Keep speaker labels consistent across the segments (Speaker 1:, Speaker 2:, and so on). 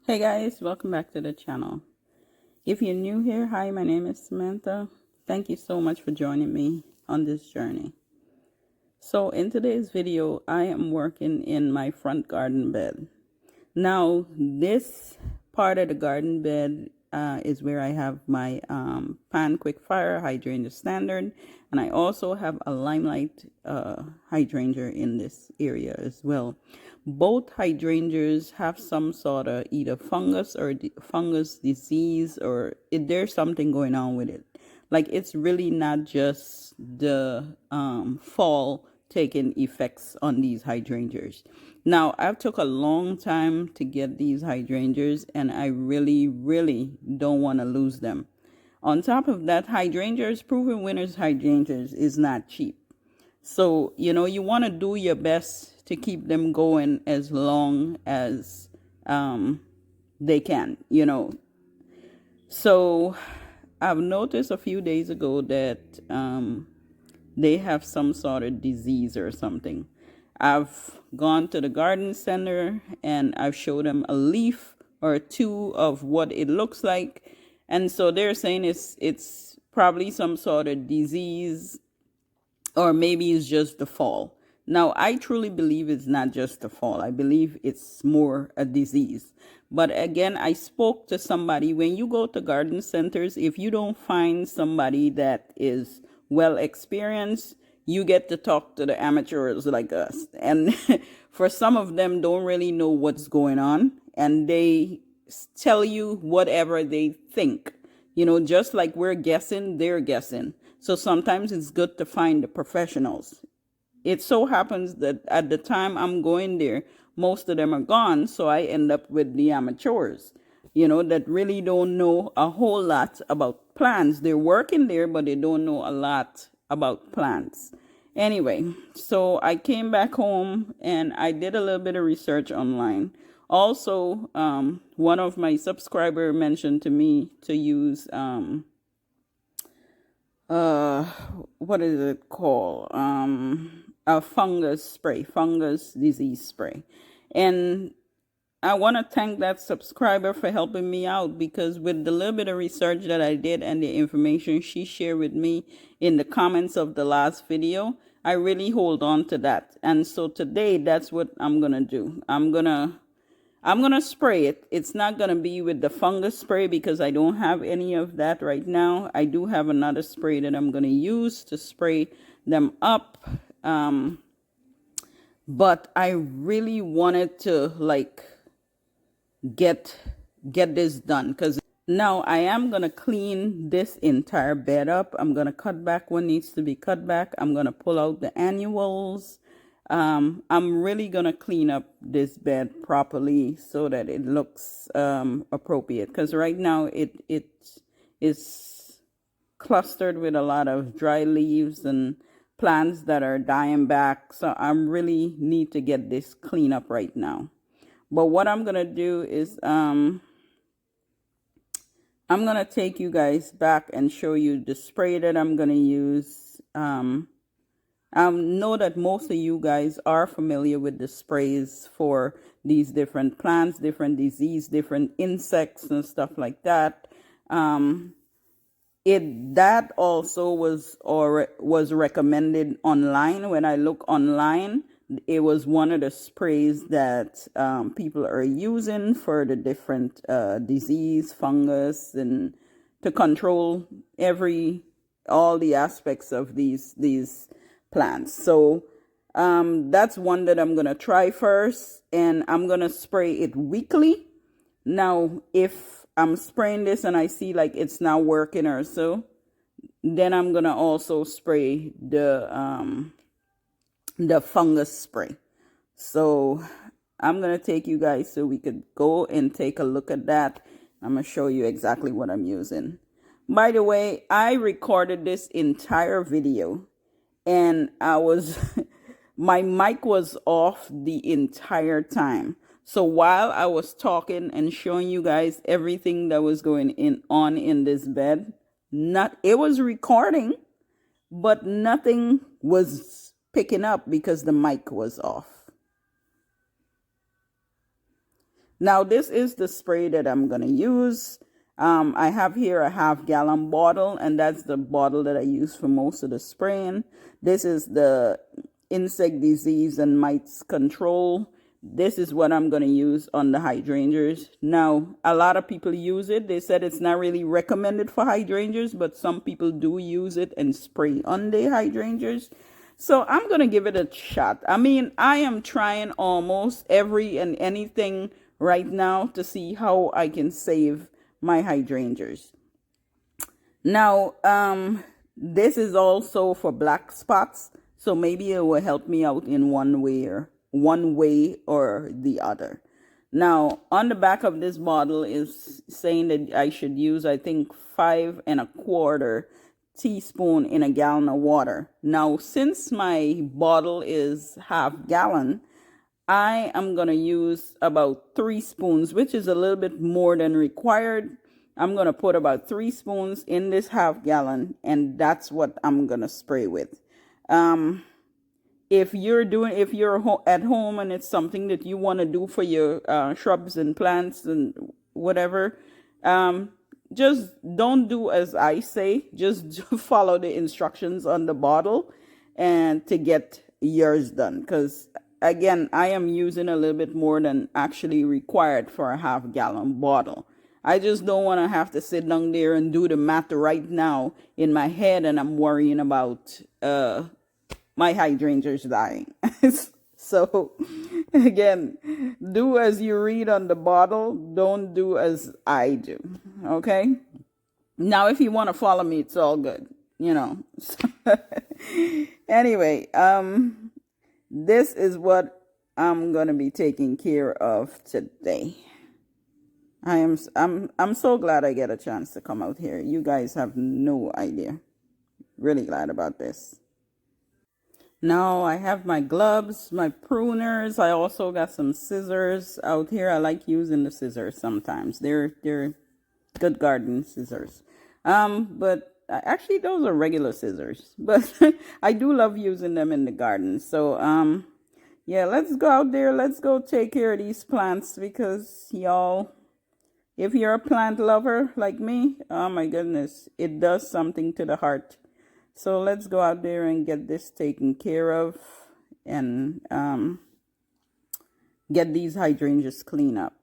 Speaker 1: Hey guys, welcome back to the channel. If you're new here, hi, my name is Samantha. Thank you so much for joining me on this journey. So in today's video, I am working in my front garden bed. Now, this part of the garden bed is where I have my pan quick fire hydrangea standard, and I also have a limelight hydrangea in this area as well. Both hydrangeas have some sort of either fungus or fungus disease, or there's something going on with it. Like, it's really not just the fall taking effects on these hydrangeas. Now, I've took a long time to get these hydrangeas, and I really don't want to lose them. On top of that, hydrangeas, proven winners hydrangeas, is not cheap. So, you want to do your best to keep them going as long as they can, So, I've noticed a few days ago that they have some sort of disease or something. I've gone to the garden center and I've showed them a leaf or two of what it looks like. And so they're saying it's probably some sort of disease, or maybe it's just the fall. Now, I truly believe it's not just the fall. I believe it's more a disease. But again, I spoke to somebody. When you go to garden centers, if you don't find somebody that is well experienced, you get to talk to the amateurs like us. And for some of them, don't really know what's going on, and they tell you whatever they think. Just like we're guessing, they're guessing. So sometimes it's good to find the professionals. It so happens that at the time I'm going there, most of them are gone. So I end up with the amateurs, that really don't know a whole lot about plants. They're working there, but they don't know a lot about plants. Anyway, so I came back home and I did a little bit of research online. Also, one of my subscribers mentioned to me to use what is it called? A fungus disease spray. And I want to thank that subscriber for helping me out, because with the little bit of research that I did and the information she shared with me in the comments of the last video, I really hold on to that. And so today, that's what I'm going to do. I'm going to spray it. It's not going to be with the fungus spray because I don't have any of that right now. I do have another spray that I'm going to use to spray them up. But I really wanted to get this done, because now I am going to clean this entire bed up. I'm going to cut back what needs to be cut back. I'm going to pull out the annuals. I'm really going to clean up this bed properly so that it looks appropriate, because right now it is clustered with a lot of dry leaves and plants that are dying back. So I really need to get this clean up right now. But what I'm going to do is I'm going to take you guys back and show you the spray that I'm going to use. I know that most of you guys are familiar with the sprays for these different plants, different disease, different insects and stuff like that. That also was recommended online. When I look online, it was one of the sprays that people are using for the different disease, fungus, and to control all the aspects of these plants. So that's one that I'm going to try first, and I'm going to spray it weekly. Now, if I'm spraying this and I see like it's not working or so, then I'm going to also spray the fungus spray. So I'm going to take you guys so we could go and take a look at that. I'm going to show you exactly what I'm using. By the way, I recorded this entire video, and my mic was off the entire time. So while I was talking and showing you guys everything that was going on in this bed, it was recording, but nothing was picking up because the mic was off. Now this is the spray that I'm going to use. I have here a half-gallon bottle, and that's the bottle that I use for most of the spraying. This is the insect disease and mites control. This is what I'm going to use on the hydrangeas. Now, a lot of people use it. They said it's not really recommended for hydrangeas, but some people do use it and spray on the hydrangeas. So I'm going to give it a shot. I mean, I am trying almost every and anything right now to see how I can save my hydrangeas. Now, this is also for black spots, so maybe it will help me out in one way or the other. Now, on the back of this bottle is saying that I should use, I think, 5 1/4 teaspoon in a gallon of water. Now, since my bottle is half-gallon, I am going to use about 3 spoons, which is a little bit more than required. I'm going to put about 3 spoons in this half-gallon, and that's what I'm going to spray with. If you're at home and it's something that you want to do for your shrubs and plants and whatever, just don't do as I say. Just follow the instructions on the bottle and to get yours done. Because again, I am using a little bit more than actually required for a half-gallon bottle. I just don't want to have to sit down there and do the math right now in my head, and I'm worrying about my hydrangeas dying. So again, do as you read on the bottle. Don't do as I do. Okay? Now, if you want to follow me, it's all good. Anyway, this is what I'm going to be taking care of today. I'm so glad I get a chance to come out here. You guys have no idea. Really glad about this. Now I have my gloves, my pruners. I also got some scissors out here. I like using the scissors sometimes. They're good garden scissors. But actually those are regular scissors. But I do love using them in the garden. So yeah, let's go out there. Let's go take care of these plants, because y'all, if you're a plant lover like me, oh my goodness, it does something to the heart. So let's go out there and get this taken care of and get these hydrangeas clean up.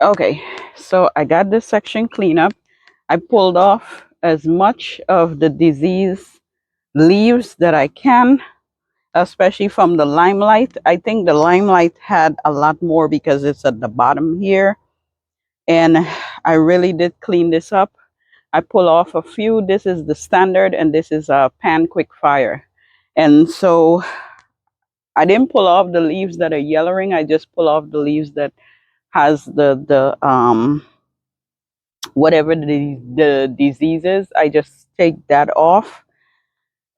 Speaker 1: Okay, so I got this section cleaned up. I pulled off as much of the disease leaves that I can, especially from the limelight. I think the limelight had a lot more because it's at the bottom here. and I really did clean this up. I pull off a few. This is the standard, and this is a pan quick fire. And so I didn't pull off the leaves that are yellowing. I just pull off the leaves that has the whatever the disease is. I just take that off,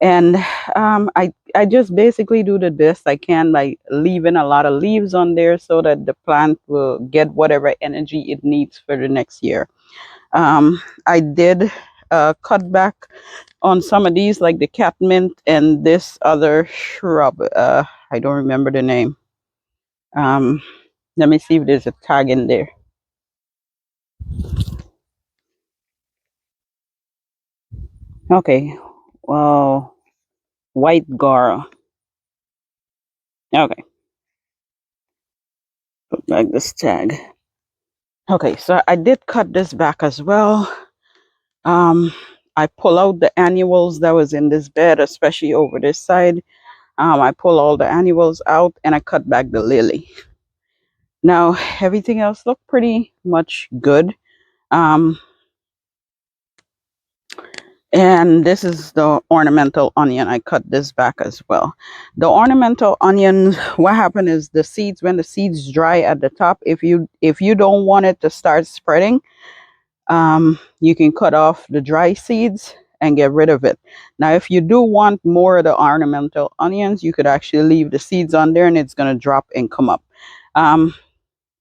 Speaker 1: and I just basically do the best I can by leaving a lot of leaves on there so that the plant will get whatever energy it needs for the next year. I did cut back on some of these, like the catmint and this other shrub. I don't remember the name. Um, Let me see if there's a tag in there. Okay. Well, white gar. Okay, put back this tag. Okay, so I did cut this back as well. Um, I pull out the annuals that was in this bed, especially over this side. I pull all the annuals out and I cut back the lily. Now everything else looked pretty much good. Um, and this is the ornamental onion. I cut this back as well. The ornamental onion, what happened is the seeds, when the seeds dry at the top, if you don't want it to start spreading, you can cut off the dry seeds and get rid of it. Now, if you do want more of the ornamental onions, you could actually leave the seeds on there and it's going to drop and come up. Um,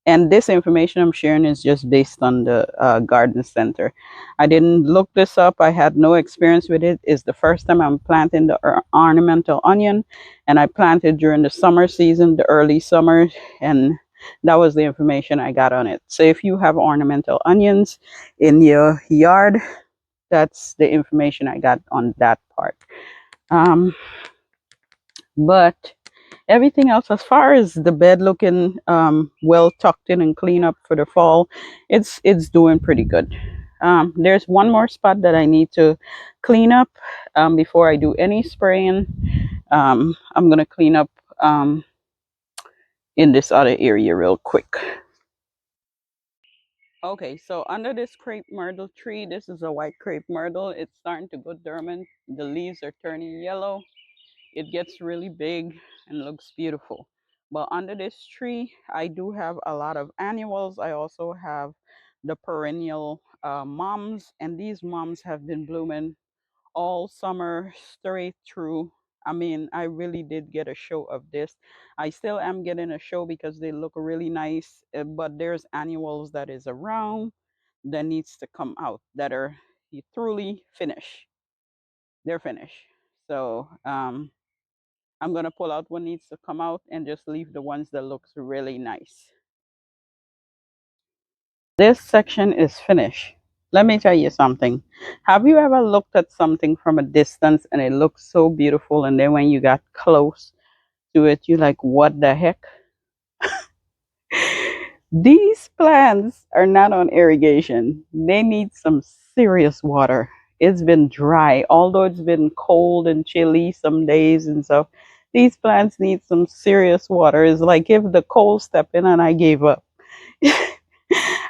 Speaker 1: and this information I'm sharing is just based on the garden center. I didn't look this up. I had no experience with it. It's the first time I'm planting the ornamental onion, and I planted during the summer season, the early summer, and that was the information I got on it. So if you have ornamental onions in your yard, that's the information I got on that part. Um, but everything else, as far as the bed looking well tucked in and clean up for the fall, it's doing pretty good. There's one more spot that I need to clean up before I do any spraying. I'm gonna clean up in this other area real quick. Okay, so under this crepe myrtle tree, this is a white crepe myrtle. It's starting to go dormant. The leaves are turning yellow. It gets really big and looks beautiful. But under this tree, I do have a lot of annuals. I also have the perennial mums, and these mums have been blooming all summer straight through. I mean, I really did get a show of this. I still am getting a show because they look really nice, but there's annuals that is around that needs to come out that are truly finished. They're finished. So I'm gonna pull out what needs to come out and just leave the ones that looks really nice. This section is finished. Let me tell you something. Have you ever looked at something from a distance and it looks so beautiful, and then when you got close to it, you're like, what the heck? These plants are not on irrigation. They need some serious water. It's been dry, although it's been cold and chilly some days and stuff. These plants need some serious water. It's like if the cold stepped in and I gave up.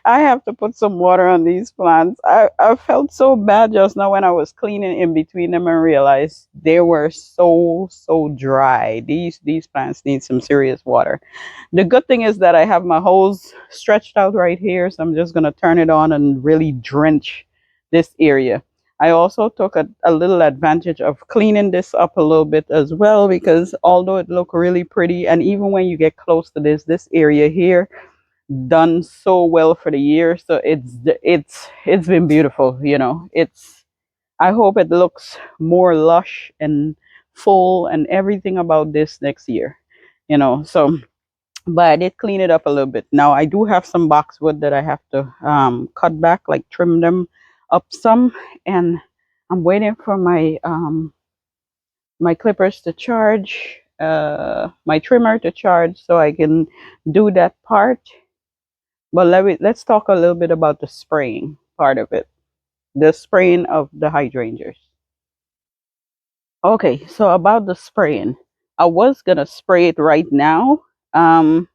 Speaker 1: I have to put some water on these plants. I felt so bad just now when I was cleaning in between them and realized they were so dry. These plants need some serious water. The good thing is that I have my hose stretched out right here, so I'm just gonna turn it on and really drench this area. I also took a little advantage of cleaning this up a little bit as well, because although it looked really pretty, and even when you get close to this area here done so well for the year, so it's been beautiful. It's I hope it looks more lush and full and everything about this next year. So but I did clean it up a little bit. Now I do have some boxwood that I have to cut back, like trim them up some, and I'm waiting for my clippers to charge, my trimmer to charge, so I can do that part. But let's talk a little bit about the spraying part of it. The spraying of the hydrangeas. Okay, so about the spraying, I was gonna spray it right now. Um,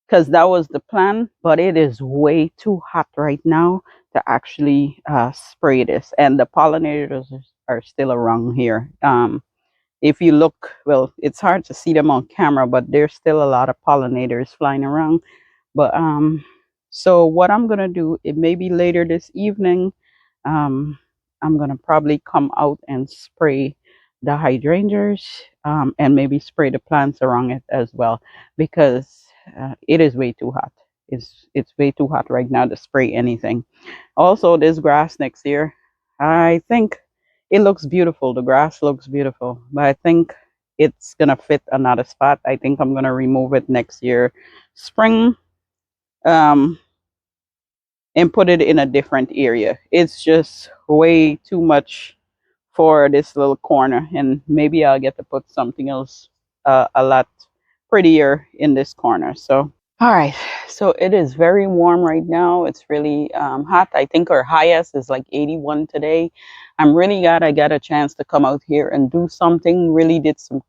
Speaker 1: because that was the plan, but it is way too hot right now to actually spray this. And the pollinators are still around here. If you look, well, it's hard to see them on camera, but there's still a lot of pollinators flying around. But so what I'm gonna do, it may be later this evening. Um, I'm gonna probably come out and spray the hydrangeas, and maybe spray the plants around it as well, because it is way too hot. It's way too hot right now to spray anything. Also, this grass next year, I think it looks beautiful. The grass looks beautiful, but I think it's gonna fit another spot. I think I'm gonna remove it next year, spring, um, and put it in a different area. It's just way too much for this little corner, and maybe I'll get to put something else a lot prettier in this corner. So all right, so it is very warm right now. It's really hot. I think our highest is like 81 today. I'm really glad I got a chance to come out here and do something. Really did some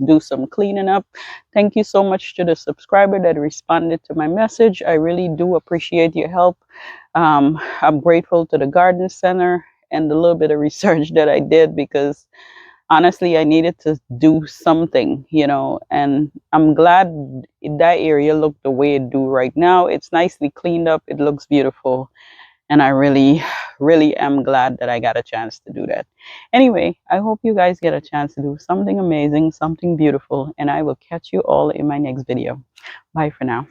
Speaker 1: do some cleaning up. Thank you so much to the subscriber that responded to my message. I really do appreciate your help. I'm grateful to the garden center and the little bit of research that I did, because honestly, I needed to do something, and I'm glad that area looked the way it do right now. It's nicely cleaned up. It looks beautiful. And I really, really am glad that I got a chance to do that. Anyway, I hope you guys get a chance to do something amazing, something beautiful, and I will catch you all in my next video. Bye for now.